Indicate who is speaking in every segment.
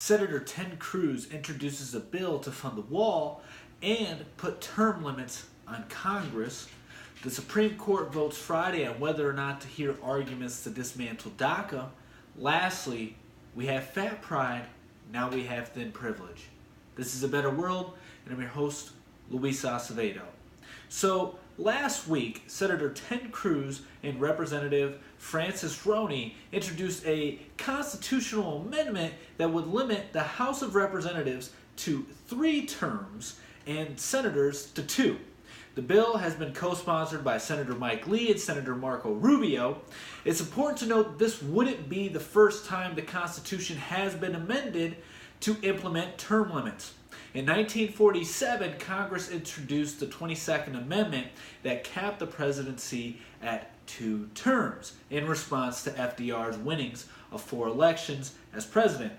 Speaker 1: Senator Ted Cruz introduces a bill to fund the wall and put term limits on Congress. The Supreme Court votes Friday on whether or not to hear arguments to dismantle DACA. Lastly, we have fat pride, now we have thin privilege. This is A Better World, and I'm your host, Luis Acevedo. So, last week, Senator Ted Cruz and Representative Francis Roney introduced a constitutional amendment that would limit the House of Representatives to 3 terms and senators to 2. The bill has been co-sponsored by Senator Mike Lee and Senator Marco Rubio. It's important to note that this wouldn't be the first time the Constitution has been amended to implement term limits. In 1947, Congress introduced the 22nd Amendment that capped the presidency at 2 terms in response to FDR's winnings of 4 elections as president.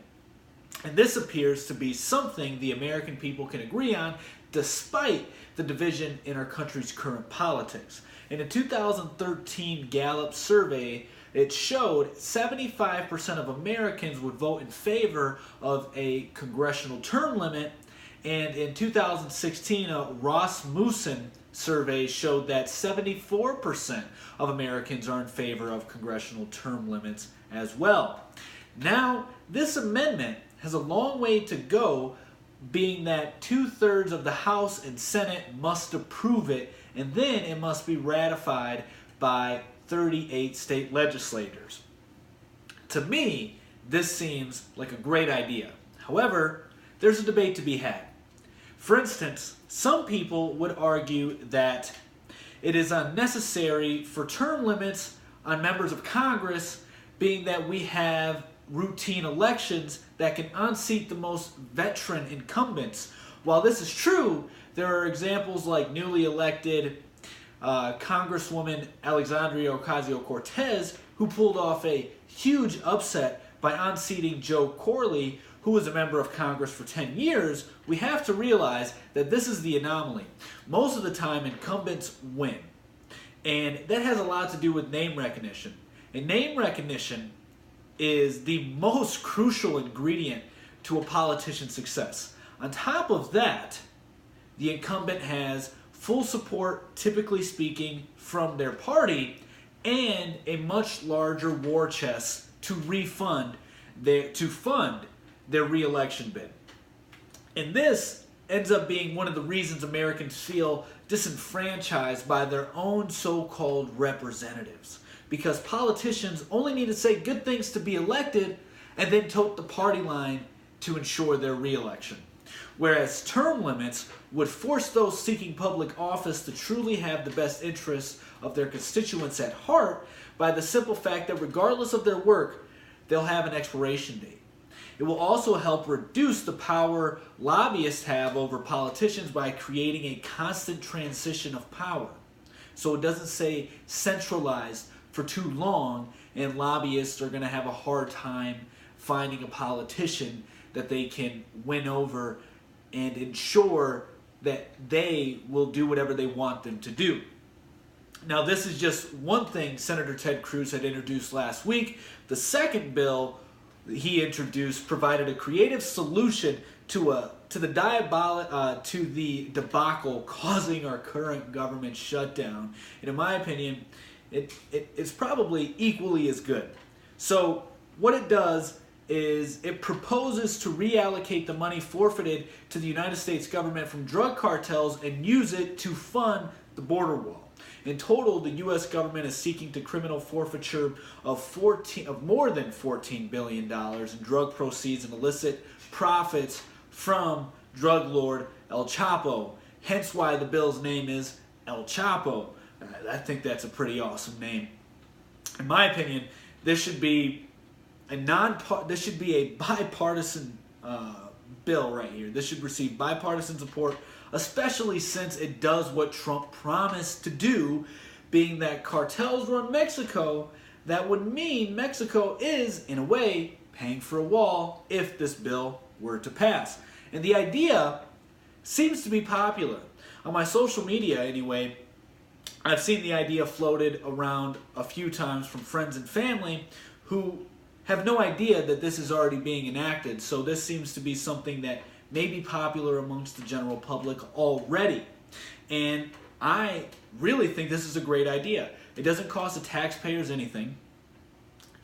Speaker 1: And this appears to be something the American people can agree on despite the division in our country's current politics. In a 2013 Gallup survey, it showed 75% of Americans would vote in favor of a congressional term limit. And in 2016, a Rasmussen survey showed that 74% of Americans are in favor of congressional term limits as well. Now, this amendment has a long way to go, being that 2/3 of the House and Senate must approve it, and then it must be ratified by 38 state legislators. To me, this seems like a great idea. However, there's a debate to be had. For instance, some people would argue that it is unnecessary for term limits on members of Congress, being that we have routine elections that can unseat the most veteran incumbents. While this is true, there are examples like newly elected Congresswoman Alexandria Ocasio-Cortez, who pulled off a huge upset by unseating Joe Corley, who was a member of Congress for 10 years. We have to realize that this is the anomaly. Most of the time, incumbents win. And that has a lot to do with name recognition. And name recognition is the most crucial ingredient to a politician's success. On top of that, the incumbent has full support, typically speaking, from their party and a much larger war chest to fund their re-election bid. And this ends up being one of the reasons Americans feel disenfranchised by their own so-called representatives. Because politicians only need to say good things to be elected and then tote the party line to ensure their re-election. Whereas term limits would force those seeking public office to truly have the best interests of their constituents at heart by the simple fact that regardless of their work, they'll have an expiration date. It will also help reduce the power lobbyists have over politicians by creating a constant transition of power. So it doesn't stay centralized for too long, and lobbyists are going to have a hard time finding a politician that they can win over and ensure that they will do whatever they want them to do. Now, this is just one thing Senator Ted Cruz had introduced last week. The second bill he introduced provided a creative solution to the debacle causing our current government shutdown. And in my opinion, it's probably equally as good. So what it does is it proposes to reallocate the money forfeited to the United States government from drug cartels and use it to fund the border wall. In total, the U.S. government is seeking to criminal forfeiture of more than $14 billion in drug proceeds and illicit profits from drug lord El Chapo. Hence why the bill's name is El Chapo. I think that's a pretty awesome name. In my opinion, this should be a bipartisan bill right here. This should receive bipartisan support, especially since it does what Trump promised to do, being that cartels run Mexico. That would mean Mexico is, in a way, paying for a wall if this bill were to pass. And the idea seems to be popular. On my social media, anyway, I've seen the idea floated around a few times from friends and family who have no idea that this is already being enacted. So this seems to be something that may be popular amongst the general public already. And I really think this is a great idea. It doesn't cost the taxpayers anything.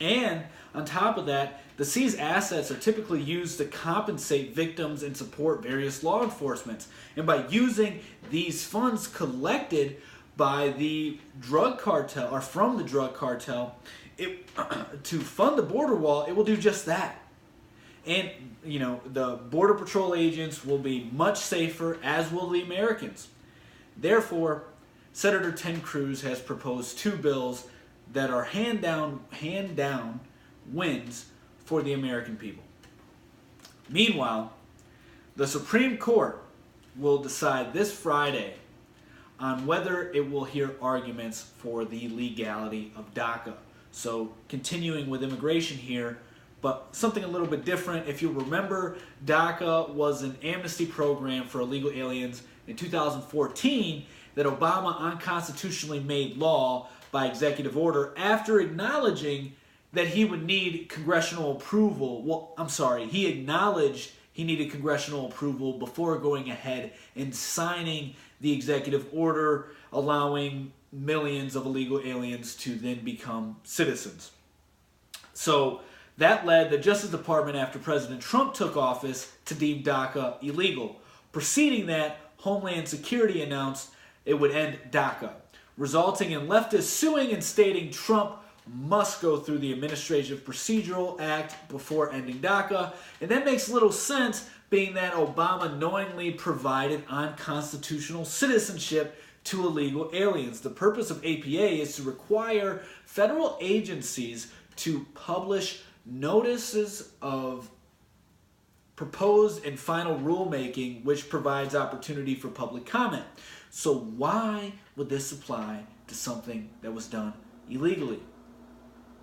Speaker 1: And on top of that, the seized assets are typically used to compensate victims and support various law enforcement. And by using these funds collected by the drug cartel, or from the drug cartel, to fund the border wall, it will do just that. And, the Border Patrol agents will be much safer, as will the Americans. Therefore, Senator Ted Cruz has proposed 2 bills that are hand down wins for the American people. Meanwhile, the Supreme Court will decide this Friday on whether it will hear arguments for the legality of DACA. So continuing with immigration here, but something a little bit different. If you remember, DACA was an amnesty program for illegal aliens in 2014 that Obama unconstitutionally made law by executive order after acknowledging that he would need congressional approval. He acknowledged he needed congressional approval before going ahead and signing the executive order allowing millions of illegal aliens to then become citizens. So that led the Justice Department, after President Trump took office, to deem DACA illegal. Preceding that, Homeland Security announced it would end DACA, resulting in leftists suing and stating Trump must go through the Administrative Procedural Act before ending DACA. And that makes little sense, being that Obama knowingly provided unconstitutional citizenship to illegal aliens. The purpose of APA is to require federal agencies to publish notices of proposed and final rulemaking, which provides opportunity for public comment. So why would this apply to something that was done illegally?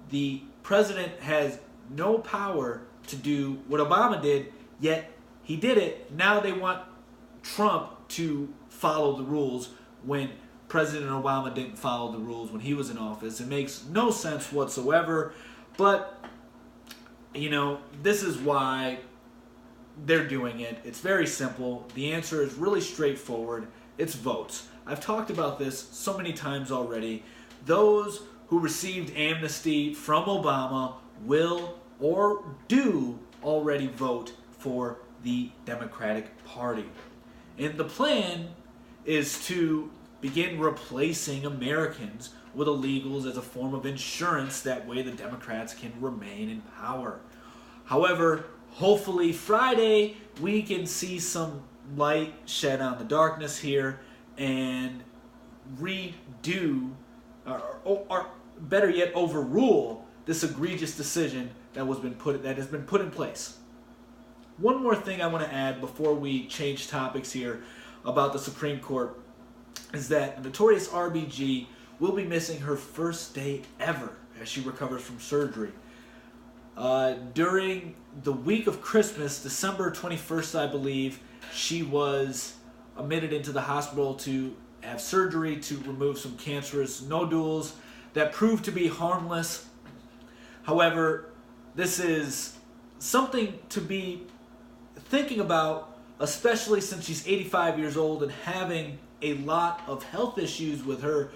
Speaker 1: The president has no power to do what Obama did, yet he did it. Now they want Trump to follow the rules when President Obama didn't follow the rules when he was in office. It makes no sense whatsoever, but this is why they're doing it. It's very simple. The answer is really straightforward. It's votes. I've talked about this so many times already. Those who received amnesty from Obama will or do already vote for the Democratic Party. And the plan is to begin replacing Americans with illegals as a form of insurance. That way the Democrats can remain in power. However, hopefully Friday we can see some light shed on the darkness here and redo, or better yet, overrule this egregious decision that has been put in place. One more thing I want to add before we change topics here about the Supreme Court is that the notorious RBG will be missing her first day ever as she recovers from surgery. During the week of Christmas, December 21st, I believe, she was admitted into the hospital to have surgery to remove some cancerous nodules that proved to be harmless. However, this is something to be thinking about, especially since she's 85 years old and having a lot of health issues with her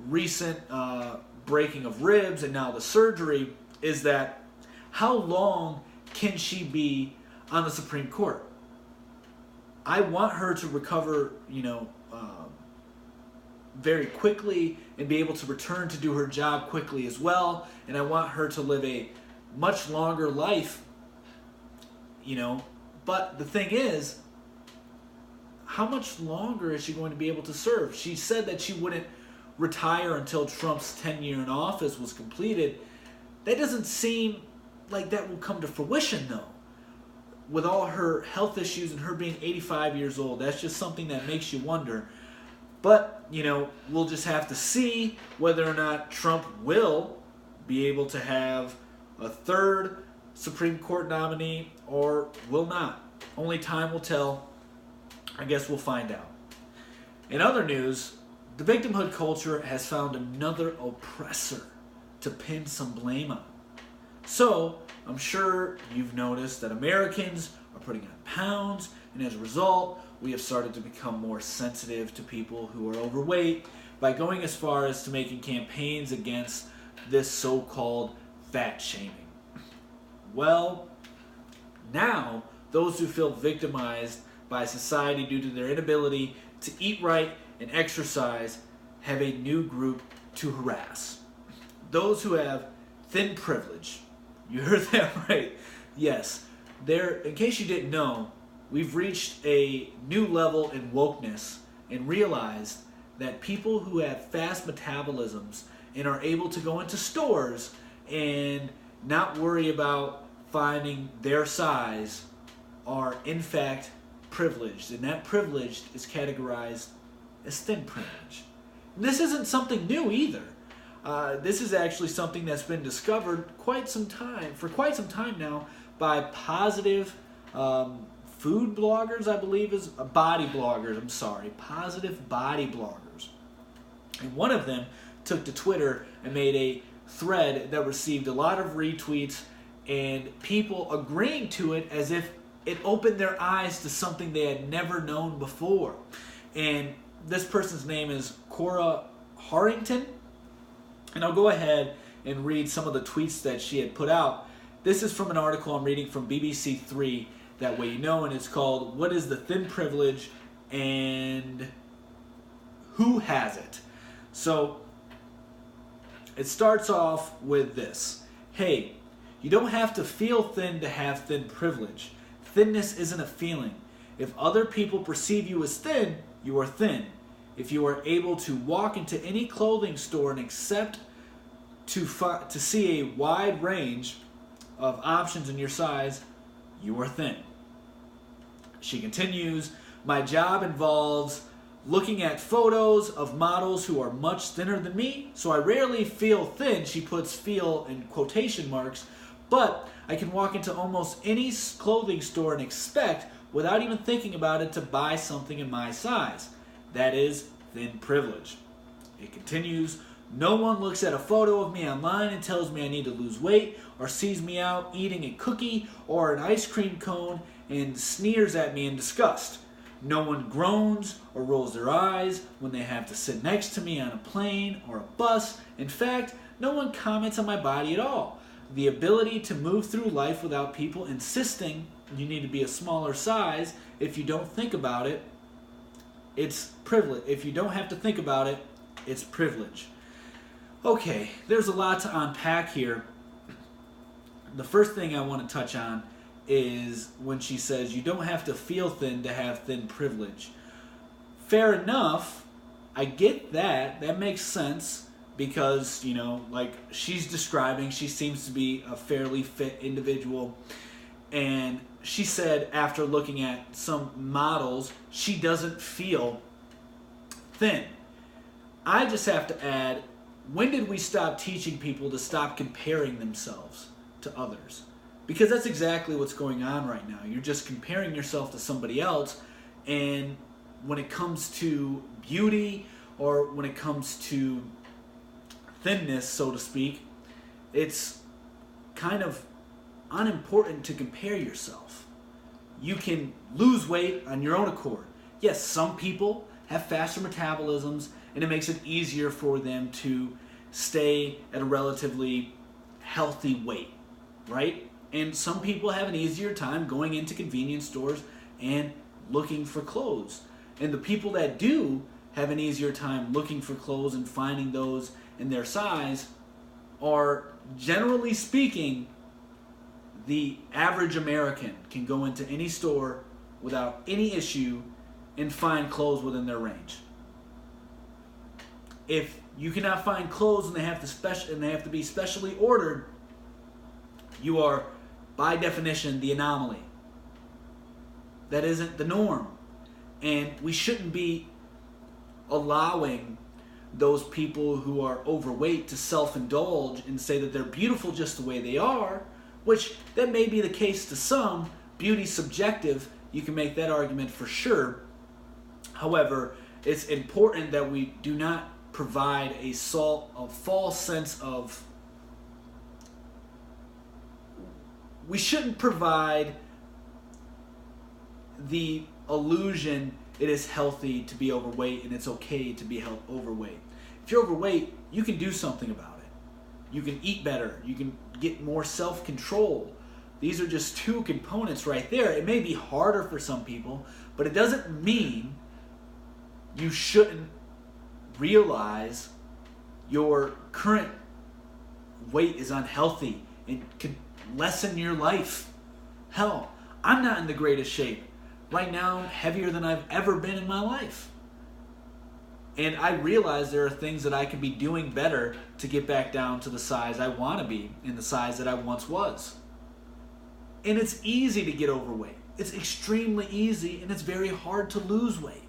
Speaker 1: recent breaking of ribs and now the surgery, is that how long can she be on the Supreme Court? I want her to recover, very quickly and be able to return to do her job quickly as well. And I want her to live a much longer life, But the thing is, how much longer is she going to be able to serve? She said that she wouldn't retire until Trump's tenure in office was completed. That doesn't seem like that will come to fruition, though. With all her health issues and her being 85 years old, that's just something that makes you wonder. But, we'll just have to see whether or not Trump will be able to have a third Supreme Court nominee or will not. Only time will tell. I guess we'll find out. In other news, the victimhood culture has found another oppressor to pin some blame on. So, I'm sure you've noticed that Americans are putting on pounds, and as a result, we have started to become more sensitive to people who are overweight by going as far as to making campaigns against this so-called fat shaming. Well, now those who feel victimized by society due to their inability to eat right and exercise have a new group to harass. Those who have thin privilege. You heard that right. Yes. In case you didn't know, we've reached a new level in wokeness and realized that people who have fast metabolisms and are able to go into stores and not worry about finding their size are in fact privileged, and that privilege is categorized as thin privilege. And this isn't something new either. This is actually something that's been discovered for quite some time now by positive food bloggers, I believe is body bloggers. I'm sorry, positive body bloggers. And one of them took to Twitter and made a thread that received a lot of retweets and people agreeing to it as if it opened their eyes to something they had never known before. And this person's name is Cora Harrington. And I'll go ahead and read some of the tweets that she had put out. This is from an article I'm reading from BBC 3, that way you know, and it's called "What is the Thin Privilege and Who Has It?" So it starts off with this. Hey, you don't have to feel thin to have thin privilege. Thinness isn't a feeling. If other people perceive you as thin, you are thin. If you are able to walk into any clothing store and accept to see a wide range of options in your size, you are thin. She continues, my job involves looking at photos of models who are much thinner than me, so I rarely feel thin. She puts feel in quotation marks, but I can walk into almost any clothing store and expect, without even thinking about it, to buy something in my size. That is thin privilege. It continues, no one looks at a photo of me online and tells me I need to lose weight, or sees me out eating a cookie or an ice cream cone and sneers at me in disgust. No one groans or rolls their eyes when they have to sit next to me on a plane or a bus. In fact, no one comments on my body at all. The ability to move through life without people insisting you need to be a smaller size, if you don't think about it, it's privilege. If you don't have to think about it, it's privilege. Okay, there's a lot to unpack here. The first thing I want to touch on is when she says you don't have to feel thin to have thin privilege. Fair enough, I get that. That makes sense because, like she's describing, she seems to be a fairly fit individual. And she said after looking at some models, she doesn't feel thin. I just have to add, when did we stop teaching people to stop comparing themselves to others? Because that's exactly what's going on right now. You're just comparing yourself to somebody else, and when it comes to beauty or when it comes to thinness, so to speak, it's kind of unimportant to compare yourself. You can lose weight on your own accord. Yes, some people have faster metabolisms, and it makes it easier for them to stay at a relatively healthy weight, right? And some people have an easier time going into convenience stores and looking for clothes. And the people that do have an easier time looking for clothes and finding those in their size are, generally speaking, the average American can go into any store without any issue and find clothes within their range. If you cannot find clothes and they have to be specially ordered, you are, by definition, the anomaly. That isn't the norm. And we shouldn't be allowing those people who are overweight to self-indulge and say that they're beautiful just the way they are, which that may be the case to some. Beauty's subjective. You can make that argument for sure. However, it's important that we do not provide a false sense of we shouldn't provide the illusion it is healthy to be overweight and it's okay to be overweight. If you're overweight, you can do something about it. You can eat better. You can get more self-control. These are just two components right there. It may be harder for some people, but it doesn't mean you shouldn't realize your current weight is unhealthy and could lessen your life. Hell, I'm not in the greatest shape. Right now, I'm heavier than I've ever been in my life. And I realize there are things that I could be doing better to get back down to the size I want to be and the size that I once was. And it's easy to get overweight. It's extremely easy, and it's very hard to lose weight.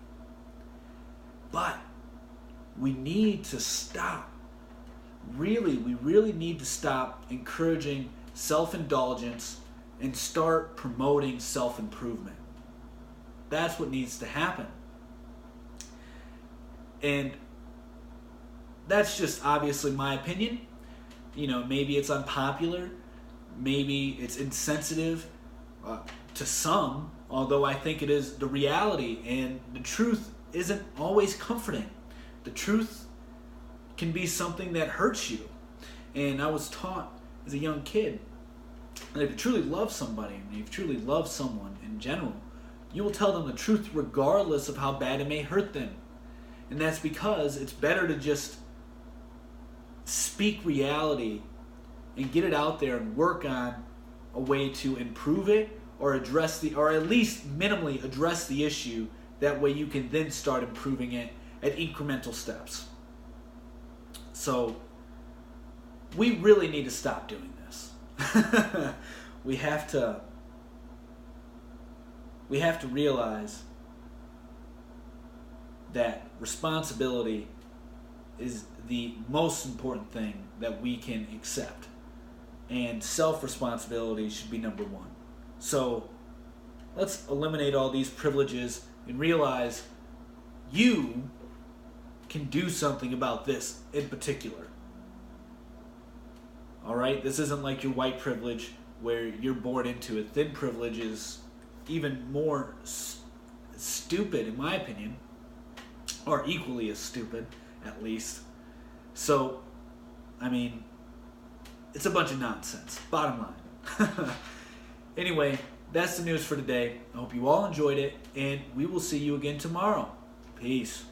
Speaker 1: But we need to stop. We really need to stop encouraging self-indulgence and start promoting self-improvement. That's what needs to happen. And that's just obviously my opinion. You know, maybe it's unpopular. Maybe it's insensitive to some, although I think it is the reality. And the truth isn't always comforting. The truth can be something that hurts you. And I was taught as a young kid that if you truly love somebody, and if you truly love someone in general, you will tell them the truth regardless of how bad it may hurt them. And that's because it's better to just speak reality and get it out there and work on a way to improve it or at least minimally address the issue. That way you can then start improving it at incremental steps. So we really need to stop doing this. We have to realize that responsibility is the most important thing that we can accept. And self-responsibility should be number one. So let's eliminate all these privileges and realize you can do something about this in particular. Alright? This isn't like your white privilege where you're born into it. Thin privilege is even more stupid, in my opinion. Or equally as stupid, at least. So, I mean, it's a bunch of nonsense. Bottom line. Anyway, that's the news for today. I hope you all enjoyed it, and we will see you again tomorrow. Peace.